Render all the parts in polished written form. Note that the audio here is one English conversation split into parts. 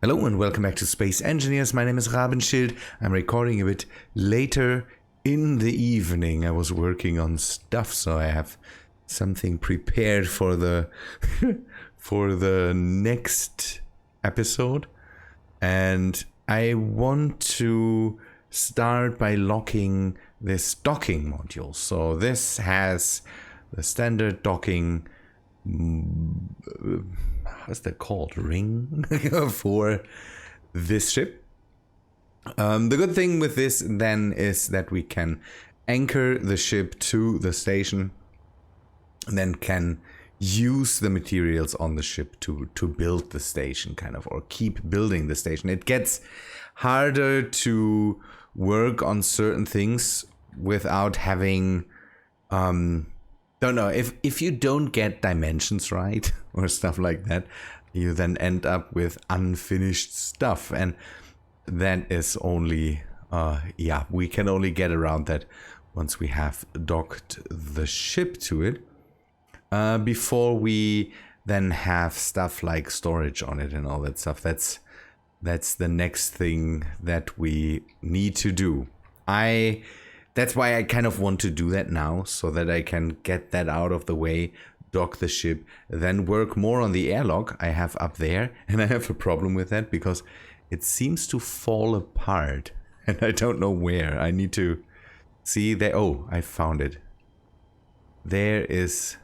Hello and welcome back to Space Engineers. My name is Rabenschild. I'm recording a bit later in the evening. I was working on stuff, so I have something prepared for the for the next episode. And I want to start by locking this docking module. So this has the standard docking, what's that called, ring for this ship. The good thing with this then is that we can anchor the ship to the station and then can use the materials on the ship to build the station, kind of, or keep building the station. It gets harder to work on certain things without having don't know, if you don't get dimensions right or stuff like that, you then end up with unfinished stuff, and that is only we can only get around that once we have docked the ship to it, before we then have stuff like storage on it and all that stuff. That's the next thing that we need to do. That's why I kind of want to do that now, so that I can get that out of the way, dock the ship, then work more on the airlock I have up there. And I have a problem with that because it seems to fall apart and I don't know where. I need to see that. Oh, I found it. There is...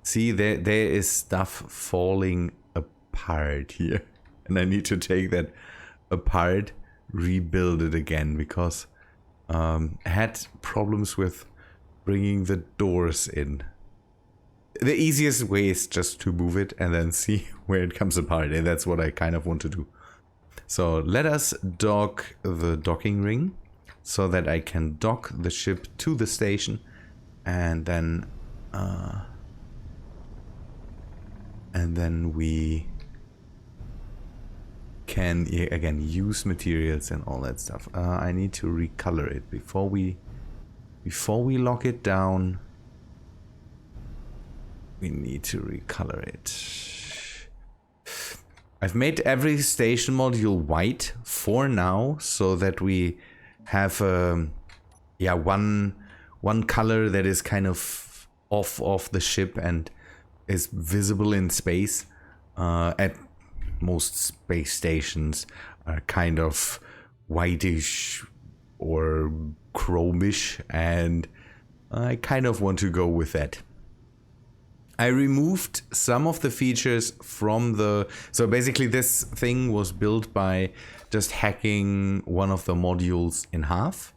See, there is stuff falling apart here. And I need to take that apart, rebuild it again, because... had problems with bringing the doors in. The easiest way is just to move it and then see where it comes apart, and that's what I kind of want to do. So let us dock the docking ring so that I can dock the ship to the station, and then we can again use materials and all that stuff. I need to recolor it before we lock it down. We need to recolor it. I've made every station module white for now, so that we have one color that is kind of off the ship and is visible in space. At most space stations are kind of whitish or chromish, and I kind of want to go with that. I removed some of the features from the... So basically this thing was built by just hacking one of the modules in half.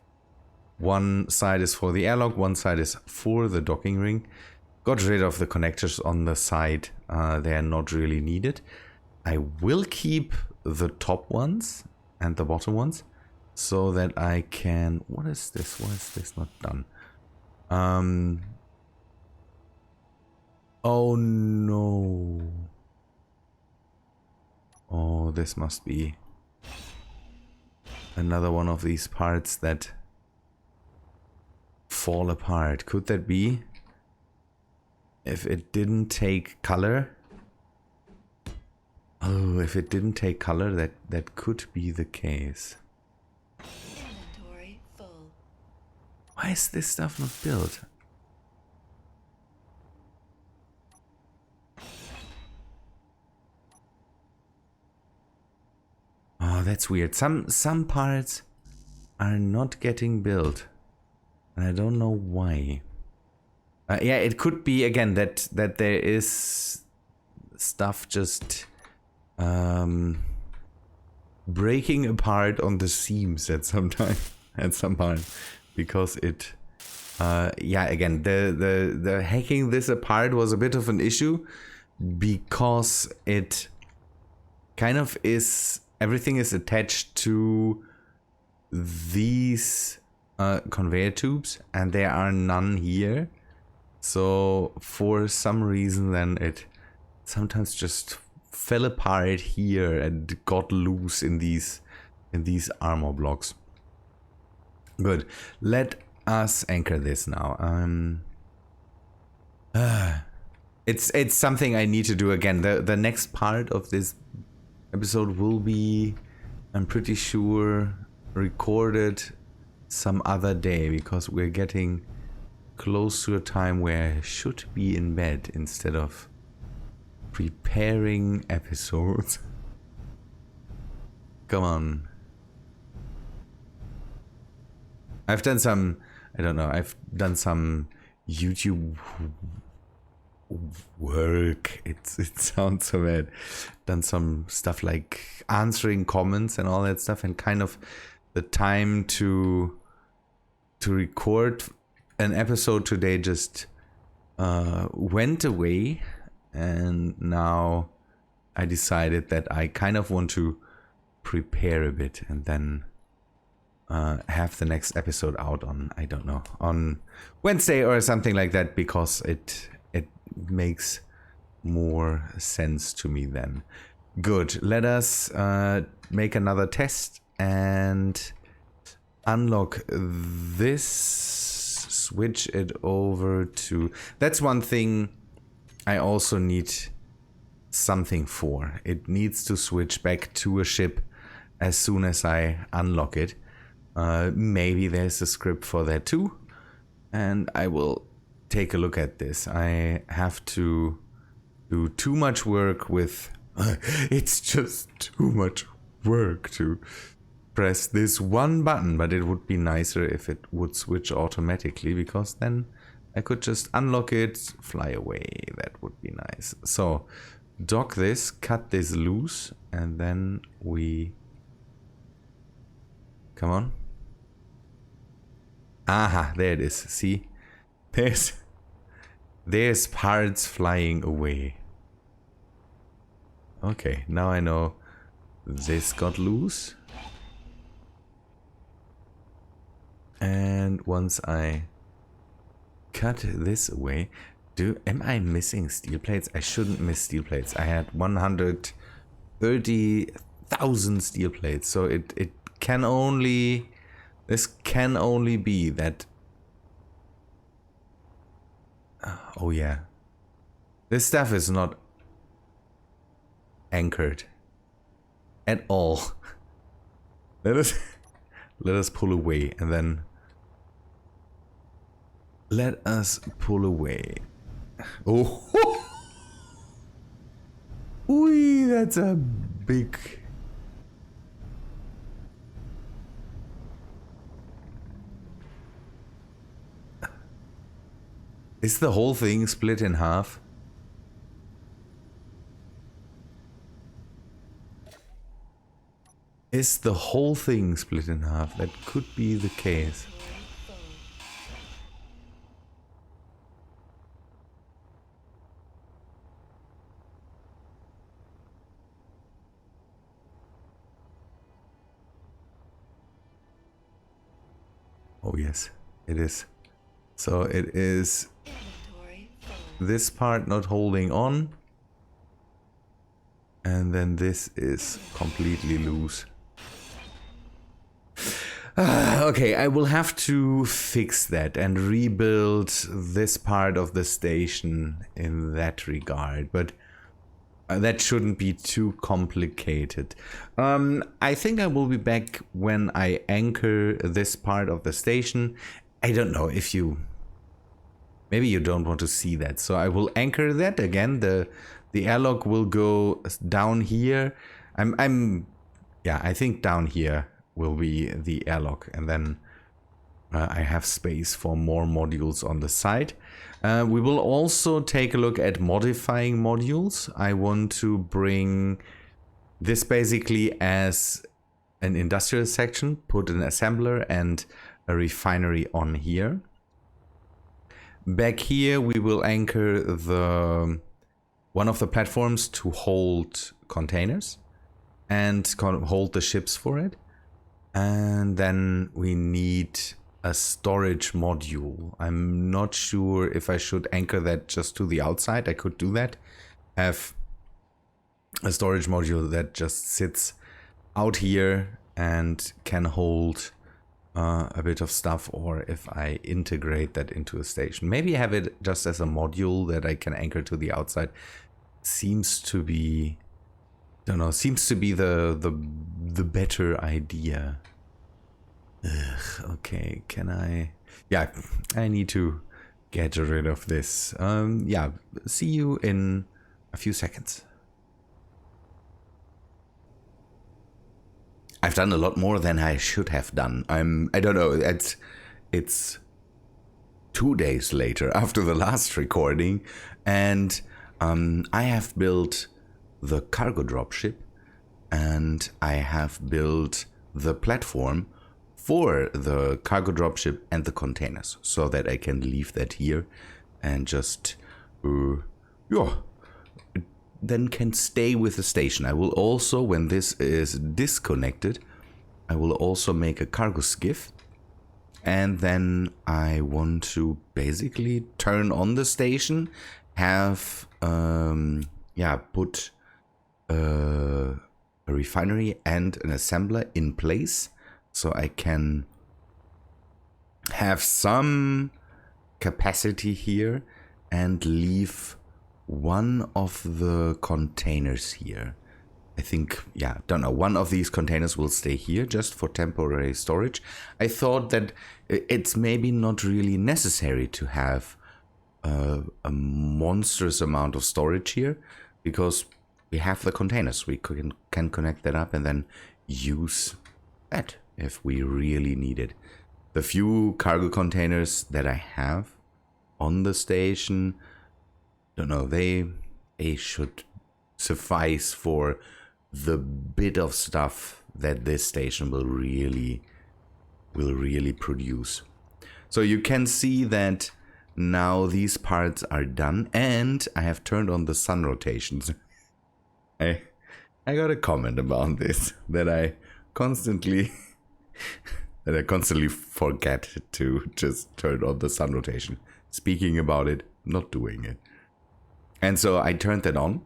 One side is for the airlock, one side is for the docking ring. Got rid of the connectors on the side. They are not really needed. I will keep the top ones and the bottom ones so that I can... What is this? Why is this not done? Oh no. Oh, this must be another one of these parts that fall apart. Could that be? If it didn't take color... Oh, if it didn't take color, that could be the case. Inventory full. Why is this stuff not built? Oh, that's weird. Some parts are not getting built, and I don't know why. Yeah, it could be again that there is stuff just breaking apart on the seams at some time, because it again, the hacking this apart was a bit of an issue, because it kind of is, everything is attached to these conveyor tubes, and there are none here. So for some reason then it sometimes just fell apart here and got loose in these armor blocks. Good. Let us anchor this now. It's something I need to do again. The next part of this episode will be, I'm pretty sure, recorded some other day, because we're getting close to a time where I should be in bed instead of preparing episodes. Come on. I've done some, I don't know, I've done some YouTube work. It sounds so bad. Done some stuff like answering comments and all that stuff, and kind of the time to record an episode today just went away, and now I decided that I kind of want to prepare a bit and then have the next episode out on, I don't know, on Wednesday or something like that, because it makes more sense to me then. Good. Let us make another test and unlock this, switch it over to, that's one thing I also need something for. It needs to switch back to a ship as soon as I unlock it. Maybe there's a script for that too, and I will take a look at this. I have to do too much work with it's just too much work to press this one button, but it would be nicer if it would switch automatically, because then I could just unlock it, fly away. That would be nice. So dock this, cut this loose, and then we, come on. Aha, there it is. See, there's parts flying away. Okay, now I know this got loose. And once I cut this away, am I missing steel plates? I shouldn't miss steel plates. I had 130,000 steel plates, so it can only, this can only be that. Oh yeah, this stuff is not anchored at all. Let us pull away, and then let us pull away. Oh, ooh, that's a big. Is the whole thing split in half? Is the whole thing split in half? That could be the case. Oh yes, it is. So it is this part not holding on, and then this is completely loose. Okay, I will have to fix that and rebuild this part of the station in that regard, but that shouldn't be too complicated. I think I will be back when I anchor this part of the station. I don't know if you, maybe you don't want to see that, so I will anchor that again. The airlock will go down here. Yeah, I think down here will be the airlock, and then I have space for more modules on the side. We will also take a look at modifying modules. I want to bring this basically as an industrial section, put an assembler and a refinery on here. Back here we will anchor one of the platforms to hold containers and hold the ships for it. And then we need a storage module. I'm not sure if I should anchor that just to the outside. I could do that. Have a storage module that just sits out here and can hold a bit of stuff, or if I integrate that into a station. Maybe have it just as a module that I can anchor to the outside. Seems to be don't know, seems to be the better idea. Ugh, okay, can I? Yeah, I need to get rid of this. Yeah, see you in a few seconds. I've done a lot more than I should have done. I don't know, it's 2 days later after the last recording, and I have built the cargo dropship, and I have built the platform for the cargo dropship and the containers, so that I can leave that here and just yeah, then can stay with the station. I will also, when this is disconnected, I will also make a cargo skiff, and then I want to basically turn on the station, have yeah, put a refinery and an assembler in place, so I can have some capacity here and leave one of the containers here. I think, yeah, don't know, one of these containers will stay here just for temporary storage. I thought that it's maybe not really necessary to have a monstrous amount of storage here, because we have the containers. We can connect that up and then use that if we really need it. The few cargo containers that I have on the station, don't know, they should suffice for the bit of stuff that this station will really produce. So you can see that now these parts are done, and I have turned on the sun rotations. I got a comment about this that I constantly forget to just turn on the sun rotation. Speaking about it, not doing it. And so I turned that on.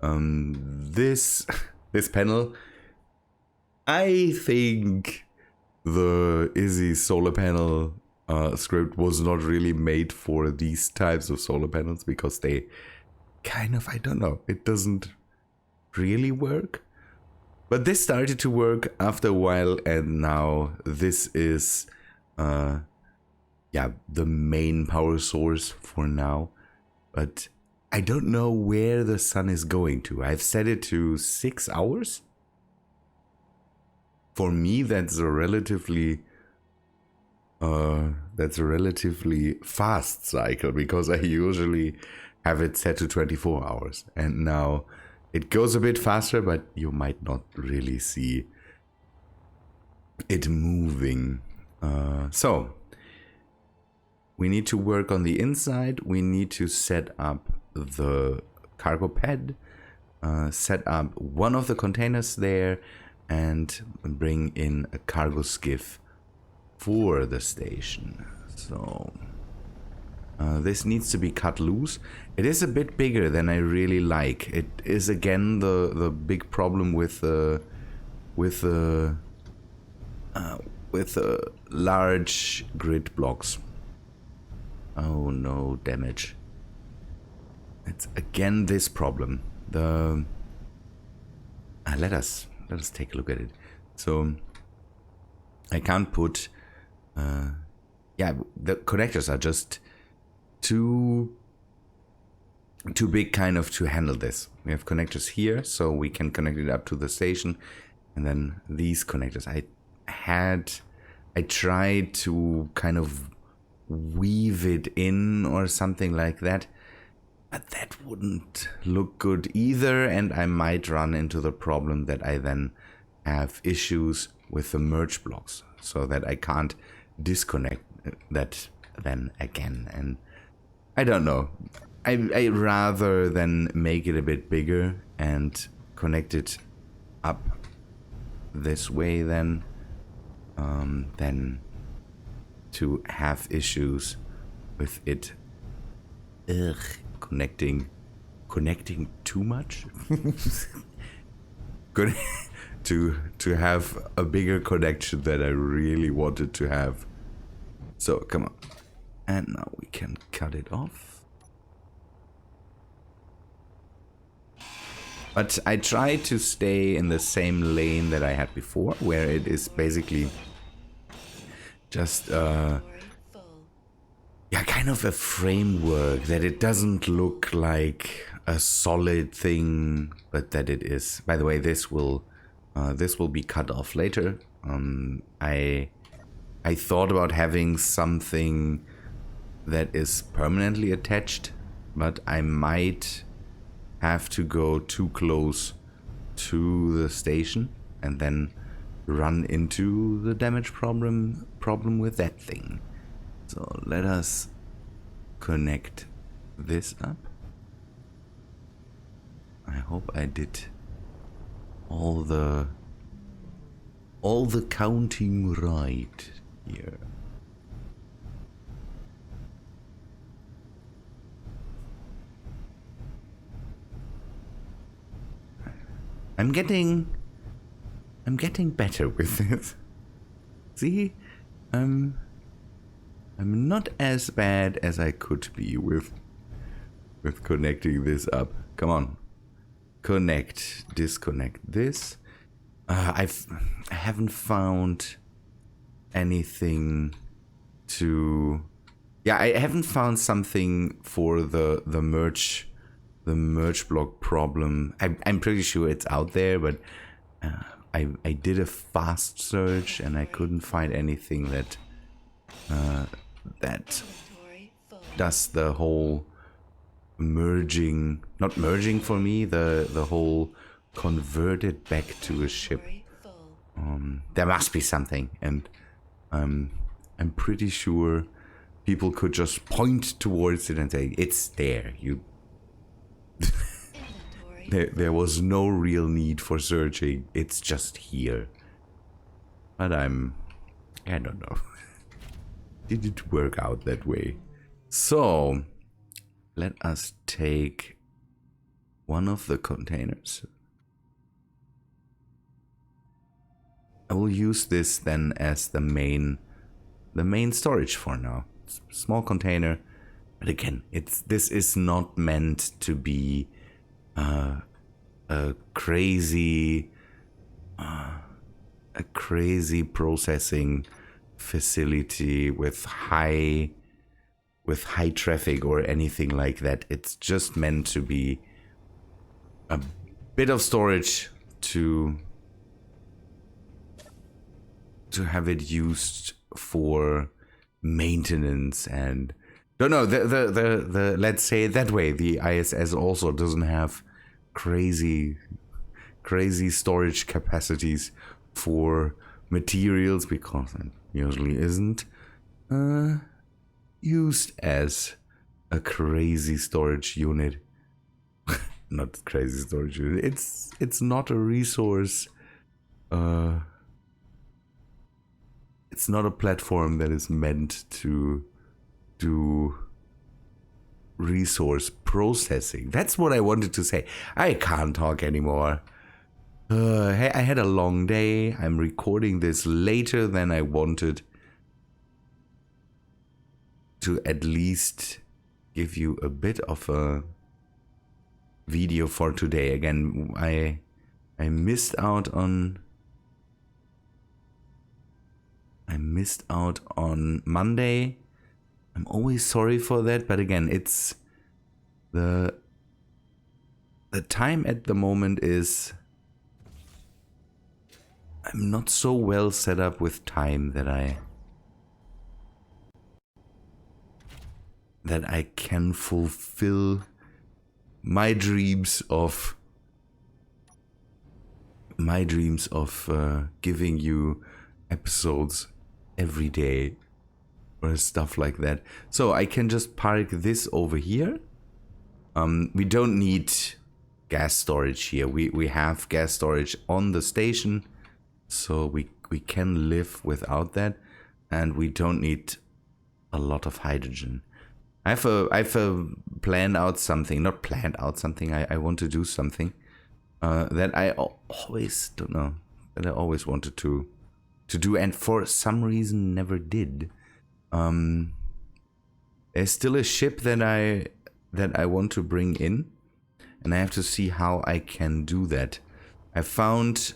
This panel, I think the Izzy solar panel script was not really made for these types of solar panels, because they kind of, I don't know, it doesn't really work. But this started to work after a while, and now this is yeah, the main power source for now. But I don't know where the sun is going to. I've set it to 6 hours. For me, that's a relatively fast cycle, because I usually have it set to 24 hours. And now it goes a bit faster, but you might not really see it moving. So we need to work on the inside. We need to set up the cargo pad, set up one of the containers there, and bring in a cargo skiff for the station. So this needs to be cut loose. It is a bit bigger than I really like. It is again the big problem with the large grid blocks. Oh no, damage. It's again this problem. Let us take a look at it. So I can't put yeah, the connectors are just too big kind of to handle this. We have connectors here, so we can connect it up to the station, and then these connectors. I tried to kind of weave it in or something like that, but that wouldn't look good either, and I might run into the problem that I then have issues with the merge blocks, so that I can't disconnect that then again. And I don't know, I rather than make it a bit bigger and connect it up this way then to have issues with it connecting too much. Good. to have a bigger connection that I really wanted to have. So come on, and now we can cut it off. But I try to stay in the same lane that I had before, where it is basically just yeah, kind of a framework, that it doesn't look like a solid thing, but that it is. By the way, this will be cut off later. I thought about having something that is permanently attached, but I might have to go too close to the station and then run into the damage problem with that thing. So let us connect this up. I hope I did all the counting right here. I'm getting better with this. See? I'm not as bad as I could be with connecting this up. Come on. Connect, disconnect this. I haven't found anything to... Yeah, I haven't found something for the merge block problem. I'm pretty sure it's out there, but I did a fast search and I couldn't find anything that does the whole merging, not merging for me, the whole convert it back to a ship. There must be something, and I'm pretty sure people could just point towards it and say, it's there. There was no real need for searching. It's just here. But I don't know. Did it work out that way? So let us take one of the containers. I will use this then as the main storage for now. It's a small container, but again, this is not meant to be a crazy processing facility with high traffic or anything like that. It's just meant to be a bit of storage to have it used for maintenance, and don't know, the let's say it that way, the ISS also doesn't have crazy storage capacities for materials, because it usually isn't used as a crazy storage unit. Not crazy storage unit, it's not a resource, it's not a platform that is meant to do resource processing. That's what I wanted to say. I can't talk anymore. Hey, I had a long day. I'm recording this later than I wanted, to at least give you a bit of a video for today. Again, I missed out on Monday. I'm always sorry for that, but again, it's the time at the moment is, I'm not so well set up with time that I can fulfill my dreams of giving you episodes every day or stuff like that. So I can just park this over here. We don't need gas storage here. We have gas storage on the station, so we can live without that, and we don't need a lot of hydrogen. I've planned out something, not planned out something. I want to do something that I always don't know, that I always wanted to do, and for some reason never did. There's still a ship that I want to bring in, and I have to see how I can do that. I found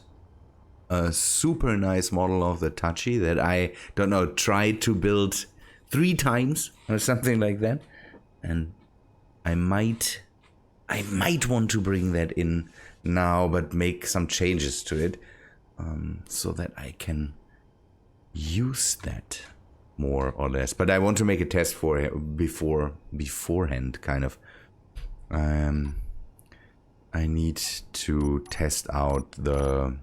a super nice model of the Tachi that I, don't know, tried to build 3 times or something like that. And I might want to bring that in now, but make some changes to it, so that I can use that more or less. But I want to make a test for it beforehand, kind of. I need to test out the...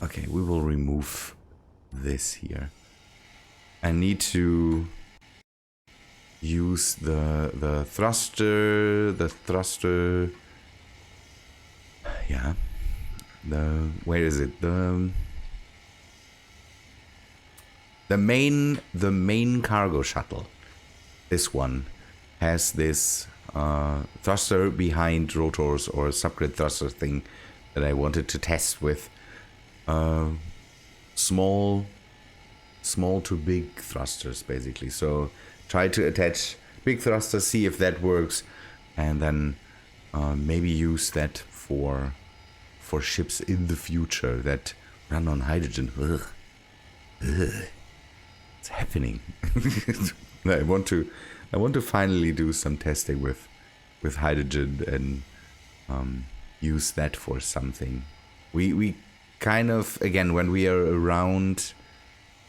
Okay, we will remove this here. I need to use the thruster, yeah, where is it? The main cargo shuttle. This one has this thruster behind rotors or subgrid thruster thing that I wanted to test with small to big thrusters, basically. So try to attach big thrusters, see if that works, and then maybe use that for ships in the future that run on hydrogen. Ugh. It's happening. I want to finally do some testing with hydrogen and use that for something. We kind of, again, when we are around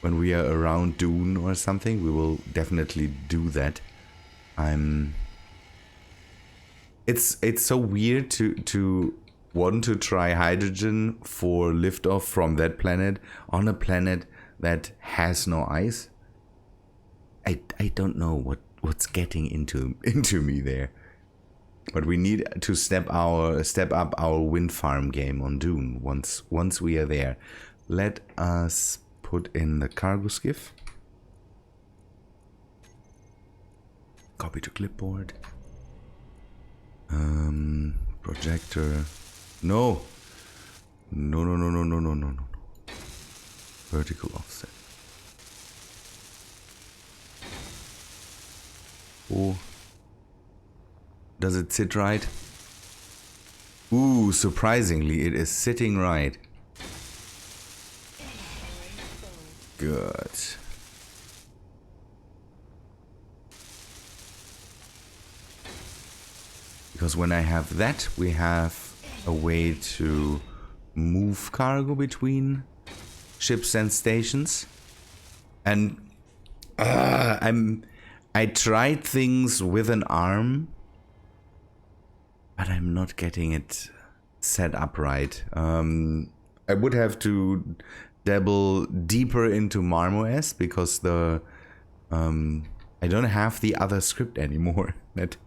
Dune or something, we will definitely do that. It's so weird to want to try hydrogen for liftoff from that planet on a planet that has no ice. I don't know what's getting into me there. But we need to step up our wind farm game on Dune once we are there. Let us put in the cargo skiff. Copy to clipboard. Projector. No. No. Vertical offset. Oh. Does it sit right? Ooh, surprisingly, it is sitting right. Good. Because when I have that, we have a way to move cargo between ships and stations. And I tried things with an arm, but I'm not getting it set up right. I would have to dabble deeper into MarmOS because I don't have the other script anymore that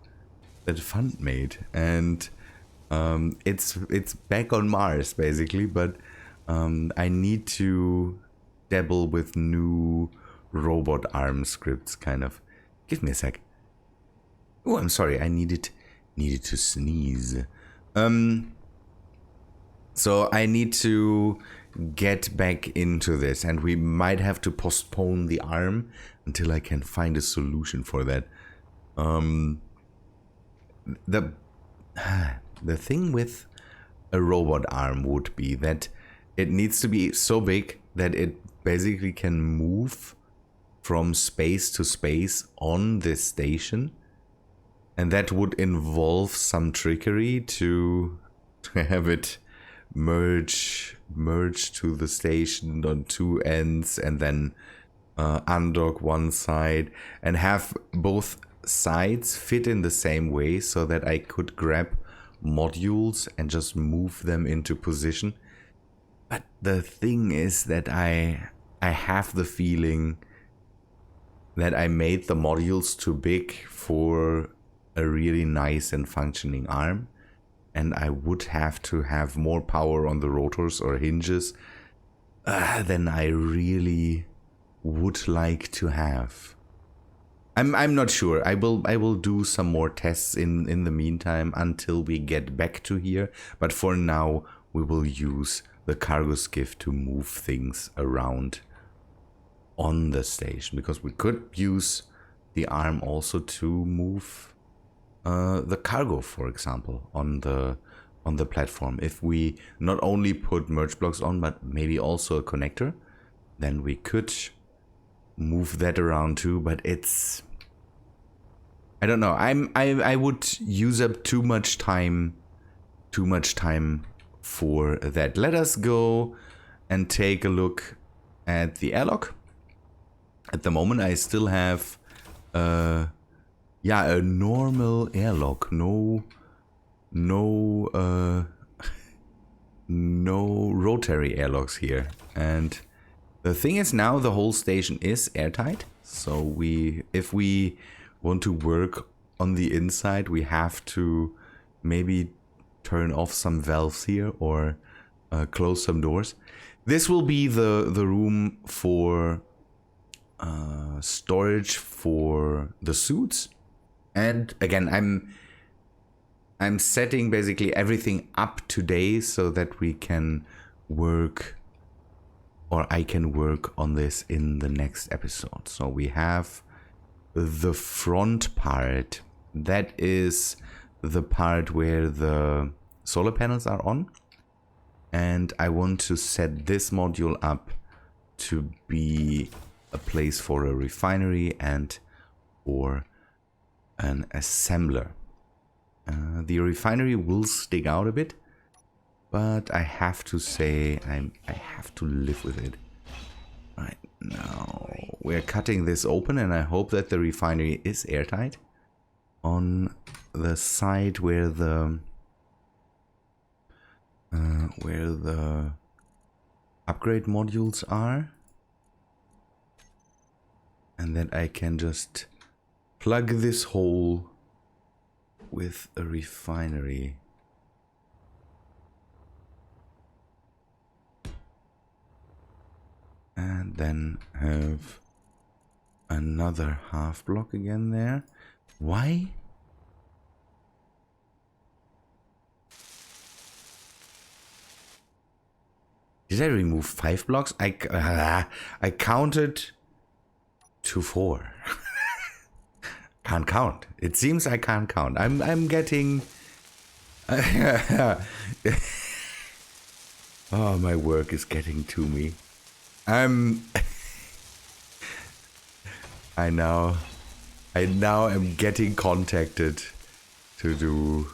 Fund made, and it's back on Mars basically, but I need to dabble with new robot arm scripts, kind of. Give me a sec. Oh, I'm sorry, I needed to sneeze. So I need to get back into this, and we might have to postpone the arm until I can find a solution for that. The thing with a robot arm would be that it needs to be so big that it basically can move from space to space on this station, and that would involve some trickery to have it merge to the station on 2 ends, and then undock one side and have both sides fit in the same way so that I could grab modules and just move them into position. But the thing is that I have the feeling that I made the modules too big for a really nice and functioning arm, and I would have to have more power on the rotors or hinges than I really would like to have. I'm not sure. I will do some more tests in the meantime until we get back to here, but for now we will use the cargo skiff to move things around on the station, because we could use the arm also to move the cargo, for example, on the platform. If we not only put merge blocks on, but maybe also a connector, then we could move that around too. But it's, I don't know. I would use up too much time for that. Let us go and take a look at the airlock. At the moment, I still have a normal airlock. No rotary airlocks here. And the thing is, now the whole station is airtight. So if we want to work on the inside, we have to maybe turn off some valves here or close some doors. This will be the room for storage for the suits. And again, I'm setting basically everything up today so that we can work, or I can work on this in the next episode. So we have the front part. That is the part where the solar panels are on. And I want to set this module up to be a place for a refinery and or an assembler. The refinery will stick out a bit, but I have to say I have to live with it. Right now we're cutting this open, and I hope that the refinery is airtight. On the side where the upgrade modules are, and then I can just plug this hole with a refinery. And then have another half block again there. Why? Did I remove 5 blocks? I counted to 4. Can't count. It seems I can't count. I'm getting. Oh, my work is getting to me. I now am getting contacted to do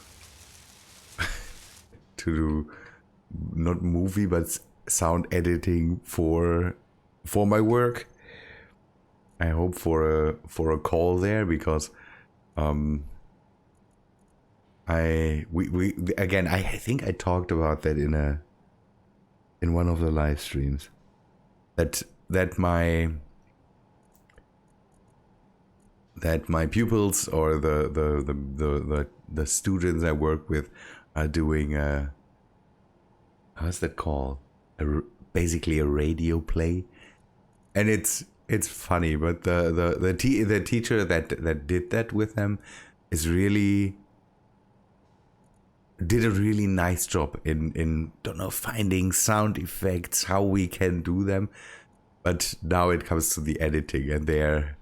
not movie but sound editing for my work. I hope for a call there, because we again, I think I talked about that in one of the live streams, that my pupils or the students I work with are doing how's that called? Basically a radio play, and it's funny, but the teacher that did that with them did a really nice job in don't know, finding sound effects, how we can do them. But now it comes to the editing, and there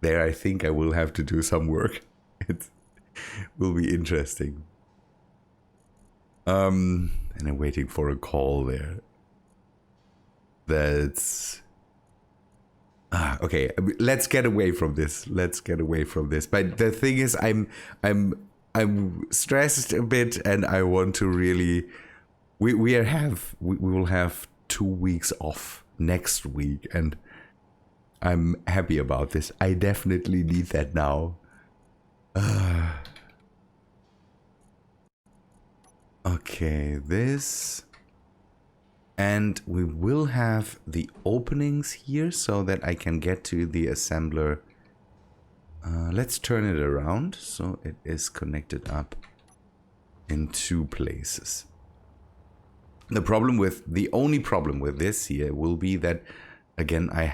I think I will have to do some work. It will be interesting. And I'm waiting for a call there. That's okay. Let's get away from this. But the thing is, I'm stressed a bit, and I want to really. We will have 2 weeks off next week, and I'm happy about this. I definitely need that now. Okay, this. And we will have the openings here so that I can get to the assembler. Let's turn it around so it is connected up in 2 places. The only problem with this here will be that, again, I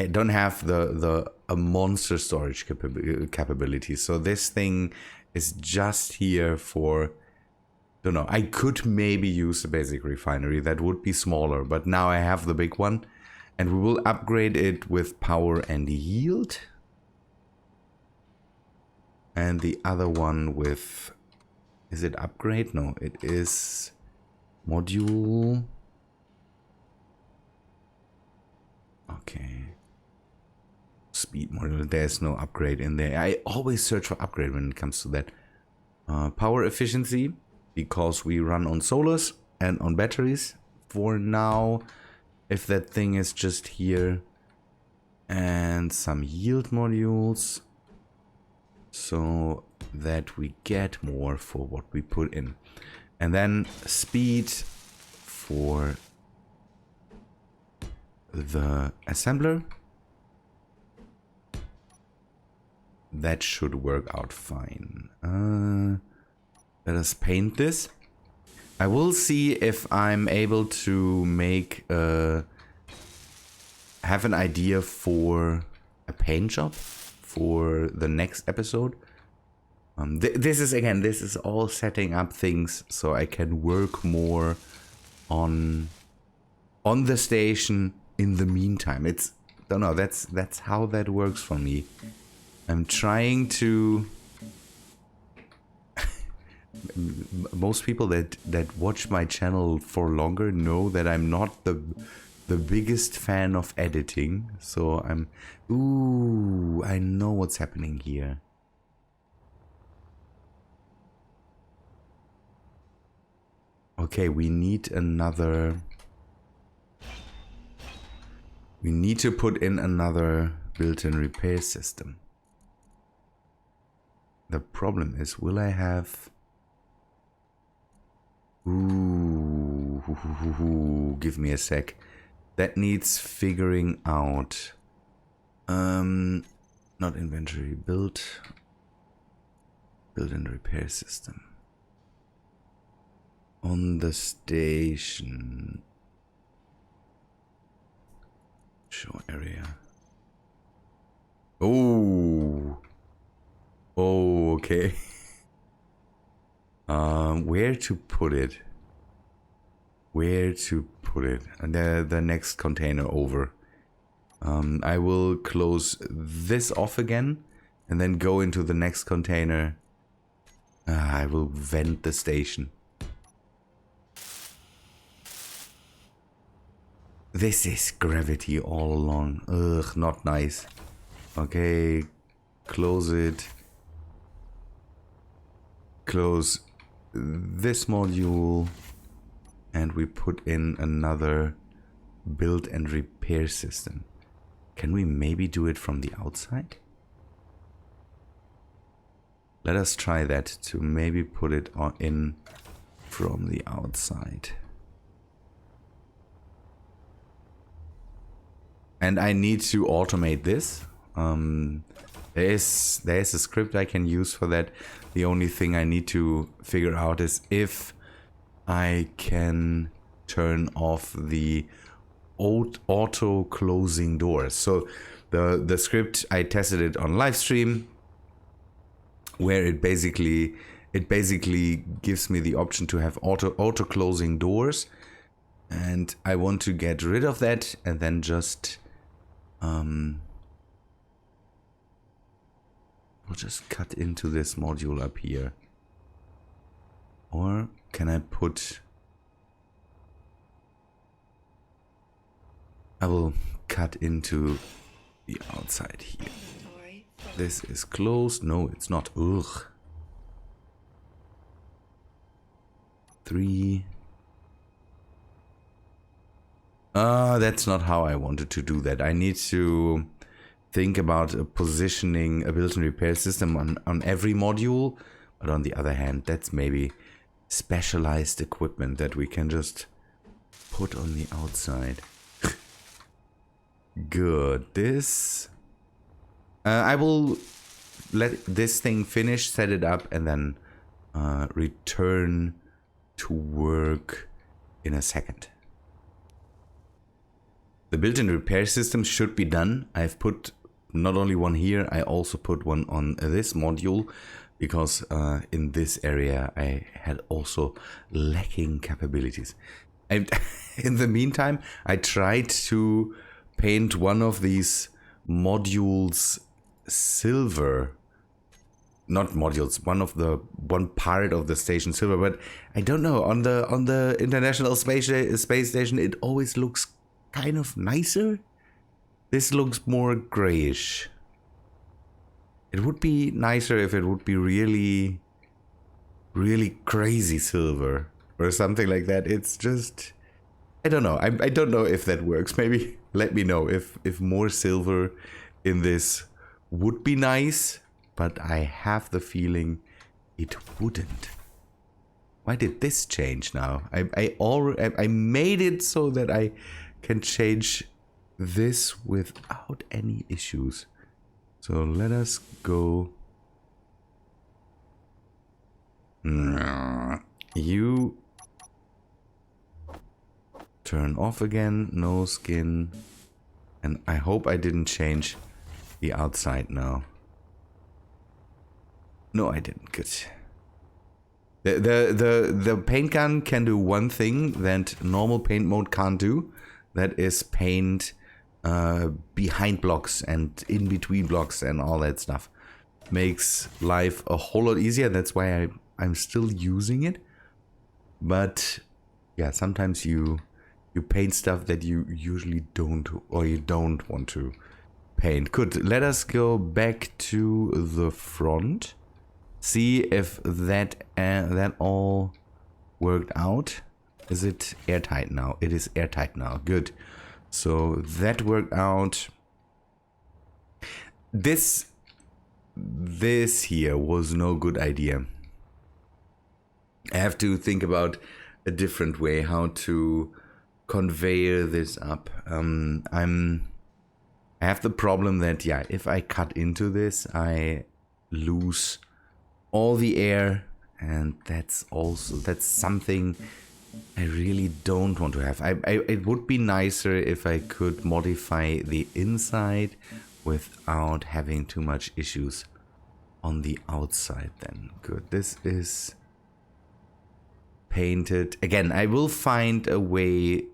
don't have a monster storage capability. So this thing is just here for, don't know, I could maybe use the basic refinery. That would be smaller, but now I have the big one, and we will upgrade it with power and yield. And the other one with... Is it upgrade? No, it is module. Okay. Speed module. There's no upgrade in there. I always search for upgrade when it comes to that. Power efficiency, because we run on solars and on batteries for now. If that thing is just here. And some yield modules. So that we get more for what we put in. And then speed for the assembler. That should work out fine. Let us paint this. I will see if I'm able to make have an idea for a paint job for the next episode. This is all setting up things so I can work more on the station in the meantime. Don't know, that's how that works for me. I'm trying to... Most people that watch my channel for longer know that I'm not the biggest fan of editing. So I'm... Ooh, I know what's happening here. Okay, we need another... We need to put in another built-in repair system. The problem is, will I have... Ooh, give me a sec. That needs figuring out. Not inventory, built-in repair system. On the station. Show area. Oh. Oh, okay. Where to put it? Where to put it? And the next container over. I will close this off again and then go into the next container. I will vent the station. This is gravity all along. Ugh, not nice. Okay, close it. Close this module. And we put in another build and repair system. Can we maybe do it from the outside? Let us try that to maybe put it in from the outside. And I need to automate this. There's a script I can use for that. The only thing I need to figure out is if I can turn off the auto closing doors. So the script, I tested it on live stream, where it basically gives me the option to have auto closing doors, and I want to get rid of that and then just we'll just cut into this module up here. Or can I put... I will cut into the outside here. This is closed. No, it's not. Ugh. 3. That's not how I wanted to do that. I need to think about positioning a built-in repair system on every module. But on the other hand, that's maybe specialized equipment that we can just put on the outside. Good. This... I will let this thing finish, set it up, and then return to work in a second. The built-in repair system should be done. I've put not only one here, I also put one on this module, because in this area I had also lacking capabilities. In the meantime, I tried to paint one of these modules silver. not modules, one part of the station silver, but I don't know, on the International Space Station it always looks kind of nicer. This looks more grayish. It would be nicer if it would be really, really crazy silver or something like that. It's just, I don't know. I don't know if that works. Maybe let me know if more silver in this would be nice, but I have the feeling it wouldn't. Why did this change now? I made it so that I can change this without any issues. So let us go. You turn off again, no skin. And I hope I didn't change the outside now. No, I didn't. Good. The paint gun can do one thing that normal paint mode can't do. That is paint behind blocks and in between blocks and all that stuff. Makes life a whole lot easier. That's why I'm still using it. But yeah, sometimes you paint stuff that you usually don't, or you don't want to paint. Good. Let us go back to the front. See if that all worked out. Is it airtight now? It is airtight now. Good. So that worked out. This here was no good idea. I have to think about a different way how to convey this up. I have the problem that, yeah, if I cut into this, I lose all the air, and that's something I really don't want to have. It would be nicer if I could modify the inside without having too much issues on the outside then. Good. This is painted. Again, I will find a way.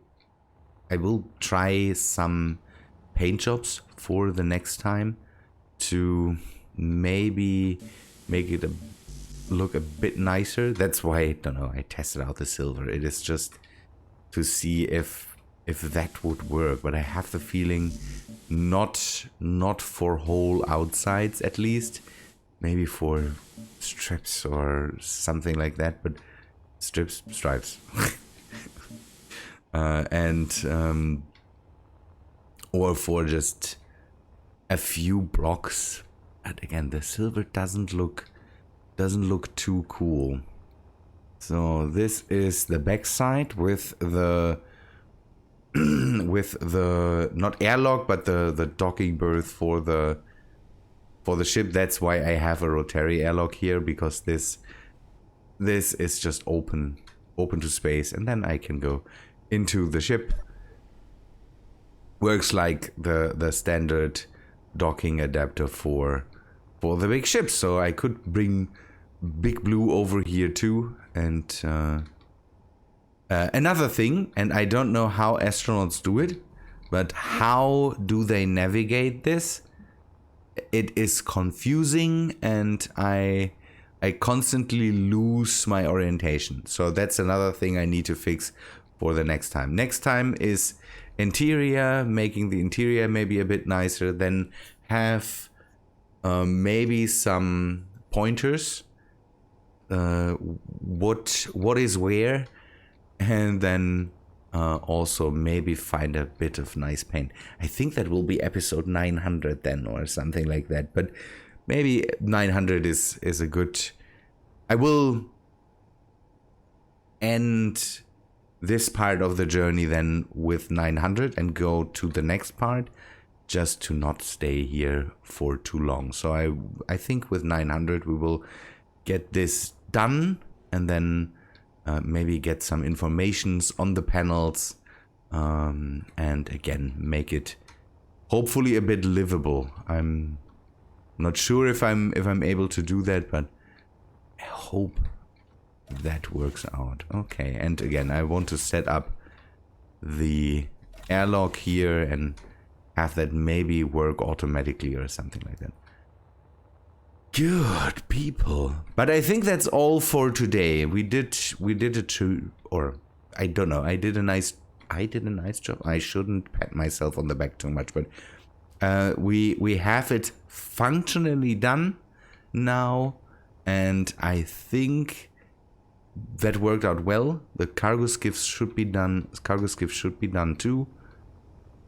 I will try some paint jobs for the next time to maybe make it look a bit nicer. That's why, I don't know, I tested out the silver. It is just to see if that would work, but I have the feeling not for whole outsides, at least maybe for strips or something like that, but stripes and or for just a few blocks. But again, the silver doesn't look too cool. So this is the backside with the not airlock, but the docking berth for the ship. That's why I have a rotary airlock here, because this is just open to space, and then I can go into the ship. Works like the standard docking adapter for the big ships. So I could bring Big Blue over here too. And another thing, and I don't know how astronauts do it, but how do they navigate this? It is confusing, and I constantly lose my orientation. So that's another thing I need to fix for the next time. Next time is interior, making the interior maybe a bit nicer, then have maybe some pointers, what is where, and then also maybe find a bit of nice paint. I think that will be episode 900 then, or something like that, but maybe 900 is a good... I will end this part of the journey then with 900 and go to the next part, just to not stay here for too long. So I think with 900 we will get this done, and then maybe get some informations on the panels, and again make it hopefully a bit livable. I'm not sure if I'm able to do that, but I hope that works out. Okay, and again, I want to set up the airlock here and have that maybe work automatically or something like that. Good people. But I think that's all for today. We did a true, or I don't know. I did a nice job. I shouldn't pat myself on the back too much, but we have it functionally done now, and I think that worked out well. The cargo skiffs should be done. Cargo skiff should be done too.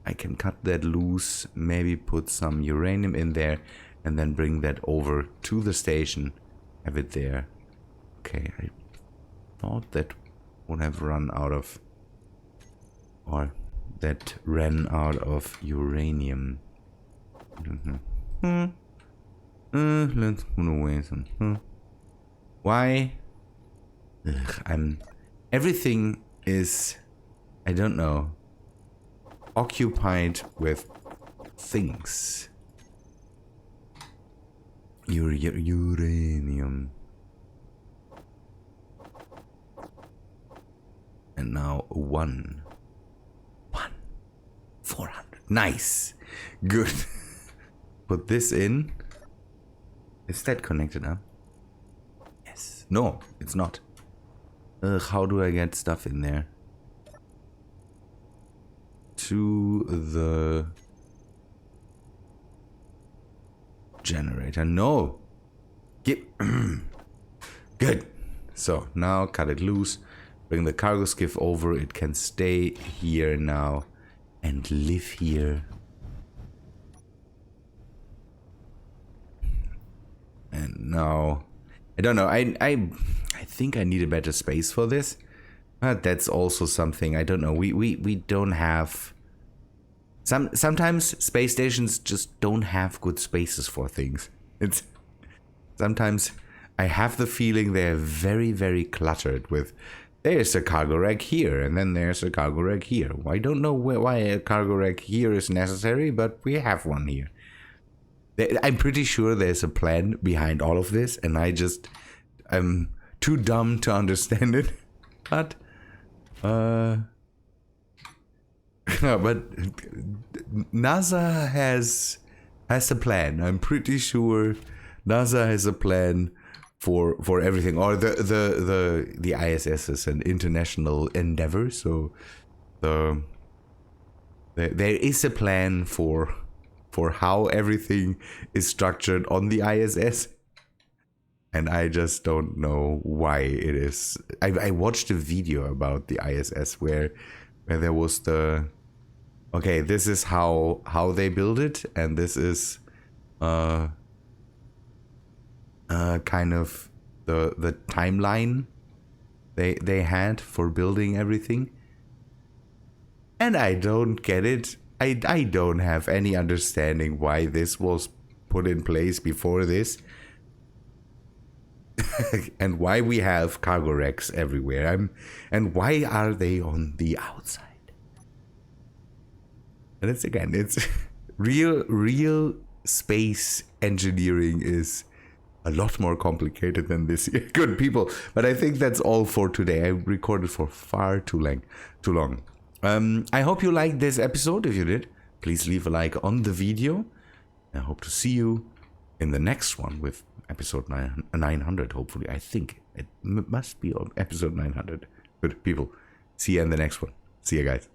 I can cut that loose, maybe put some uranium in there, and then bring that over to the station. Have it there. Okay, I thought that would have run out of, or that ran out of uranium. Let's put away some. Why? Ugh, everything is, I don't know, occupied with things. Uranium. And now 400. Nice. Good. Put this in. Is that connected up? Yes. No, it's not. Ugh, how do I get stuff in there? To the generator. No. Good. So now cut it loose. Bring the cargo skiff over. It can stay here now and live here. And now, I don't know. I think I need a better space for this. But that's also something, I don't know. We don't have. Sometimes space stations just don't have good spaces for things. It's sometimes I have the feeling they're very, very cluttered with. There's a cargo rack here, and then there's a cargo rack here. I don't know why a cargo rack here is necessary, but we have one here. I'm pretty sure there's a plan behind all of this, and I'm too dumb to understand it. But but NASA has a plan. I'm pretty sure NASA has a plan for everything. Or the ISS is an international endeavor, so there is a plan for how everything is structured on the ISS. And I just don't know why it is. I watched a video about the ISS where there was okay, this is how they build it, and this is kind of the timeline they had for building everything. And I don't get it. I don't have any understanding why this was put in place before this. And why we have cargo racks everywhere. And why are they on the outside? And it's real space engineering is a lot more complicated than this. Good people. But I think that's all for today. I recorded for far too long. I hope you liked this episode. If you did, please leave a like on the video. I hope to see you in the next one with episode 900, hopefully. I think it must be on episode 900. Good people. See you in the next one. See you guys.